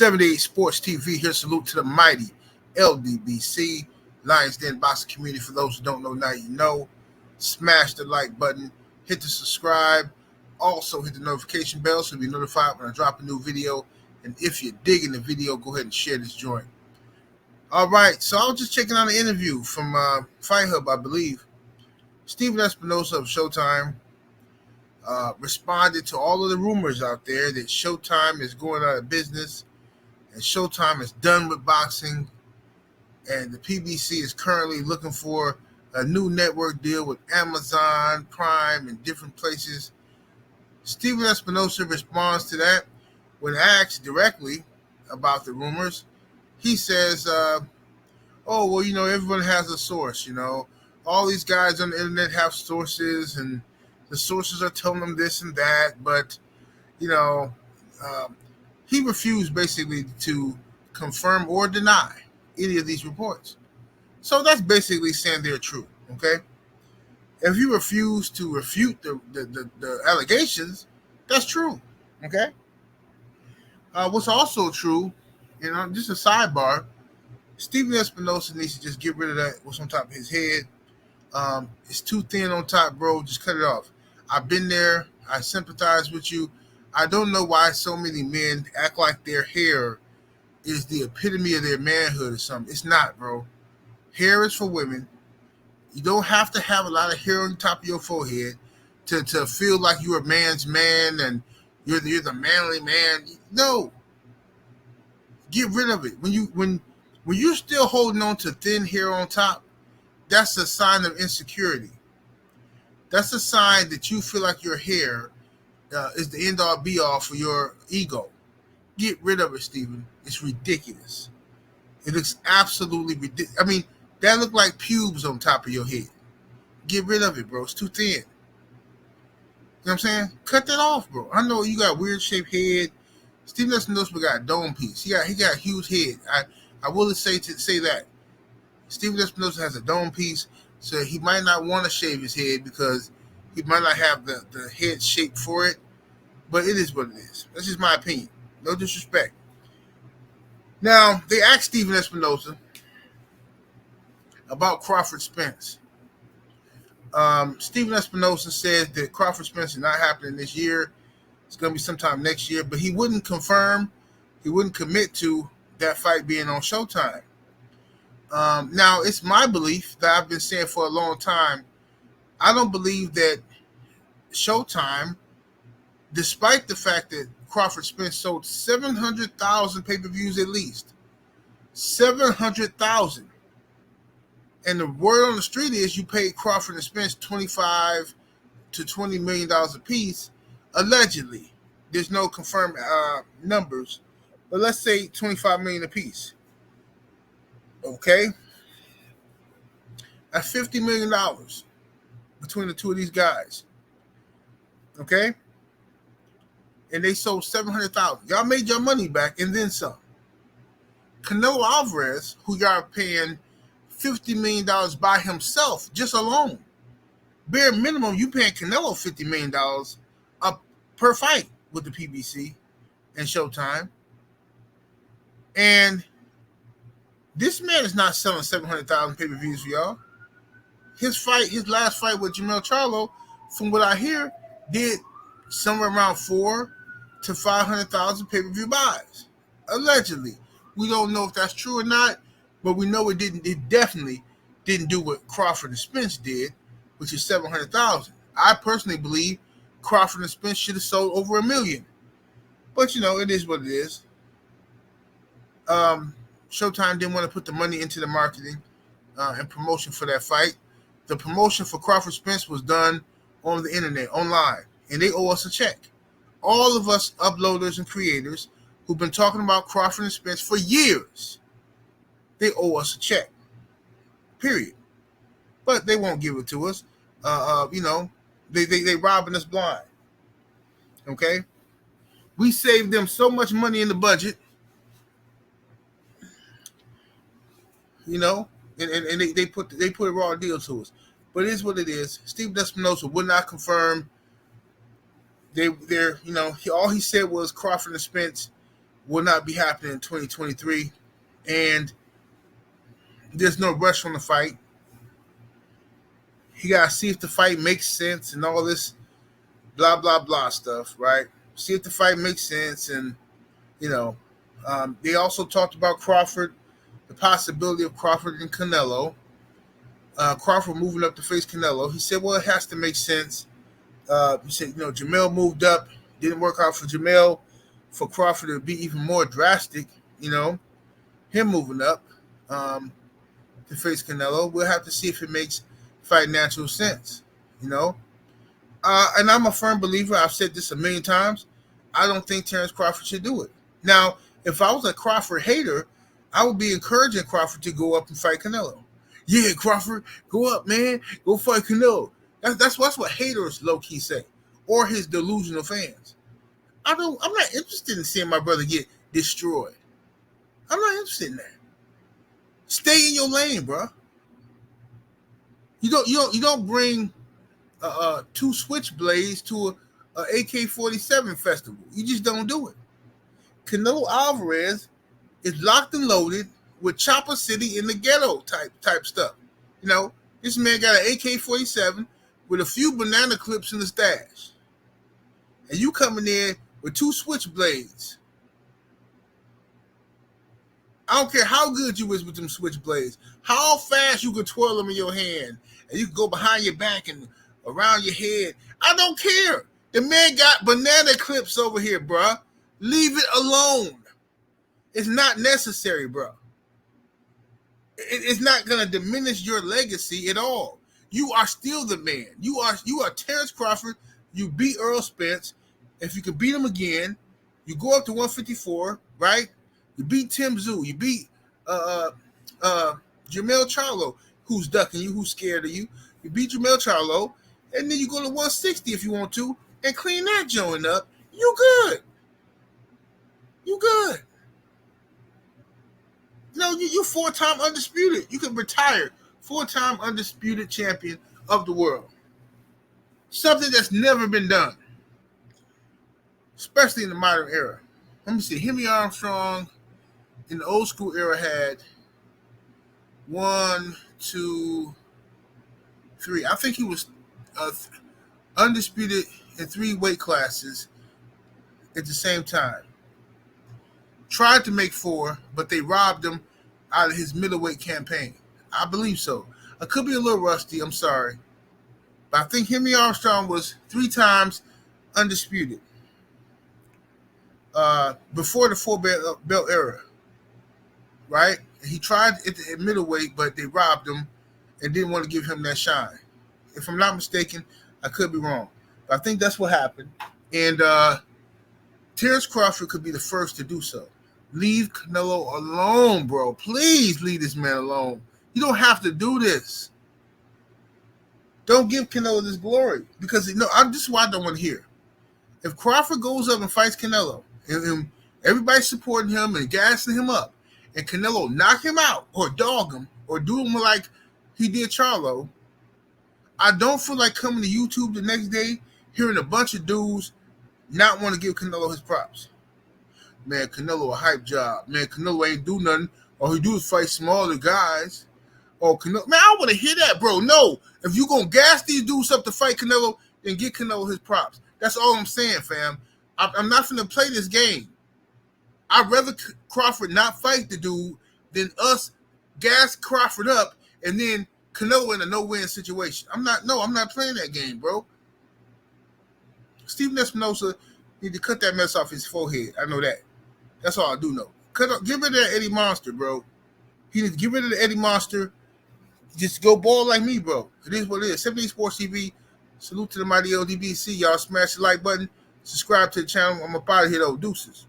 78 Sports TV here. Salute to the mighty ldbc, Lions Den boxing community. For those who don't know, now you know. Smash the like button, hit the subscribe, also hit the notification bell so you'll be notified when I drop a new video. And if you're digging the video, go ahead and share this joint. All right, so I was just checking out an interview from Fight Hub, I believe. Stephen Espinoza of Showtime responded to all of the rumors out there that Showtime is going out of business and Showtime is done with boxing, and the PBC is currently looking for a new network deal with Amazon Prime and different places. Stephen Espinoza responds to that when asked directly about the rumors. He says, oh, well, everyone has a source, All these guys on the internet have sources, and the sources are telling them this and that, but, he refused basically to confirm or deny any of these reports. So that's basically saying they're true, okay? If you refuse to refute the allegations, that's true, okay? What's also true, just a sidebar, Stephen Espinoza needs to just get rid of that what's on top of his head. It's too thin on top, bro. Just cut it off. I've been there. I sympathize with you. I don't know why so many men act like their hair is the epitome of their manhood or something. It's not, bro. Hair is for women. You don't have to have a lot of hair on top of your forehead to feel like you're a man's man and you're the manly man. No. Get rid of it. When you're still holding on to thin hair on top, that's a sign of insecurity. That's a sign that you feel like your hair is the end-all be-all for your ego. Get rid of it, Stephen. It's ridiculous. It looks absolutely ridiculous. I mean, that look like pubes on top of your head. Get rid of it, bro. It's too thin. You know what I'm saying? Cut that off, bro. I know you got a weird-shaped head. Stephen Espinoza got a dome piece. He got a huge head. I will say that. Stephen Espinoza has a dome piece, so he might not want to shave his head because he might not have the head shape for it. But it is what it is. That's just my opinion. No disrespect. Now, they asked Stephen Espinoza about Crawford Spence. Stephen Espinoza says that Crawford Spence is not happening this year. It's going to be sometime next year, but he wouldn't confirm, he wouldn't commit to that fight being on Showtime. Now, it's my belief that I've been saying for a long time, I don't believe that Showtime, despite the fact that Crawford Spence sold 700,000 pay-per-views at least, 700,000. And the word on the street is you paid Crawford and Spence $25 to $20 million a piece, allegedly. There's no confirmed numbers, but let's say $25 million a piece. Okay? That's $50 million between the two of these guys. Okay? And they sold 700,000. Y'all made your money back and then some. Canelo Alvarez, who y'all are paying $50 million by himself, just alone. Bare minimum, you paying Canelo $50 million per fight with the PBC and Showtime. And this man is not selling 700,000 pay-per-views for y'all. His last fight with Jamel Charlo, from what I hear, did somewhere around 400,000 to 500,000 pay-per-view buys. Allegedly. We don't know if that's true or not, but we know it definitely didn't do what Crawford and Spence did, which is 700,000. I personally believe Crawford and Spence should have sold over 1 million. But, it is what it is. Showtime didn't want to put the money into the marketing and promotion for that fight. The promotion for Crawford Spence was done on the internet, online, and they owe us a check. All of us uploaders and creators who've been talking about Crawford and Spence for years, they owe us a check, period. But they won't give it to us. They robbing us blind. Okay? We saved them so much money in the budget, and they put a raw deal to us. But it is what it is. Steve Espinoza would not confirm. All he said was Crawford and Spence will not be happening in 2023. And there's no rush on the fight. You got to see if the fight makes sense and all this blah, blah, blah stuff, right? See if the fight makes sense. And, you know, they also talked about Crawford, the possibility of Crawford and Canelo. Crawford moving up to face Canelo. He said, well, it has to make sense. He said, Jamel moved up. Didn't work out for Jamel. For Crawford, it would be even more drastic, him moving up to face Canelo. We'll have to see if it makes fight natural sense, And I'm a firm believer. I've said this a million times. I don't think Terence Crawford should do it. Now, if I was a Crawford hater, I would be encouraging Crawford to go up and fight Canelo. Yeah, Crawford, go up, man. Go fight Canelo. That's what haters low-key say, or his delusional fans. I'm not interested in seeing my brother get destroyed. I'm not interested in that. Stay in your lane, bro. You don't bring two switchblades to a AK-47 festival. You just don't do it. Canelo Alvarez is locked and loaded with Chopper City in the ghetto type stuff. This man got an AK-47 with a few banana clips in the stash. And you coming in with two switchblades. I don't care how good you is with them switchblades, how fast you can twirl them in your hand, and you can go behind your back and around your head. I don't care. The man got banana clips over here, bruh. Leave it alone. It's not necessary, bruh. It's not going to diminish your legacy at all. You are still the man. You are Terence Crawford. You beat Earl Spence. If you can beat him again, you go up to 154, right? You beat Tim Tszyu. You beat Jamel Charlo, who's ducking you, who's scared of you. You beat Jamel Charlo, and then you go to 160 if you want to, and clean that joint up. You good. You good. You 4-time undisputed. You can retire 4-time undisputed champion of the world. Something that's never been done, especially in the modern era. Let me see. Henry Armstrong in the old school era had 1, 2, 3. I think he was undisputed in 3 weight classes at the same time. Tried to make 4, but they robbed him out of his middleweight campaign. I believe so. I could be a little rusty. I'm sorry. But I think Henry Armstrong was 3 times undisputed before the 4-belt era, right? He tried at middleweight, but they robbed him and didn't want to give him that shine. If I'm not mistaken, I could be wrong. But I think that's what happened. And Terence Crawford could be the first to do so. Leave Canelo alone, bro. Please leave this man alone. You don't have to do this. Don't give Canelo this glory. Because, this is why I don't want to hear. If Crawford goes up and fights Canelo, and everybody's supporting him and gassing him up, and Canelo knock him out or dog him or do him like he did Charlo, I don't feel like coming to YouTube the next day hearing a bunch of dudes not want to give Canelo his props. Man, Canelo a hype job. Man, Canelo ain't do nothing. All he do is fight smaller guys. Oh, Canelo. Man, I want to hear that, bro. No. If you going to gas these dudes up to fight Canelo, then get Canelo his props. That's all I'm saying, fam. I'm not going to play this game. I'd rather Crawford not fight the dude than us gas Crawford up and then Canelo in a no-win situation. I'm not playing that game, bro. Stephen Espinoza need to cut that mess off his forehead. I know that. That's all I do know. Get rid of that Eddie Monster, bro. He needs to get rid of the Eddie Monster. Just go ball like me, bro. It is what it is. 78 Sports TV. Salute to the mighty ldbc. Y'all smash the like button. Subscribe to the channel. I'm up out of here, though. Deuces.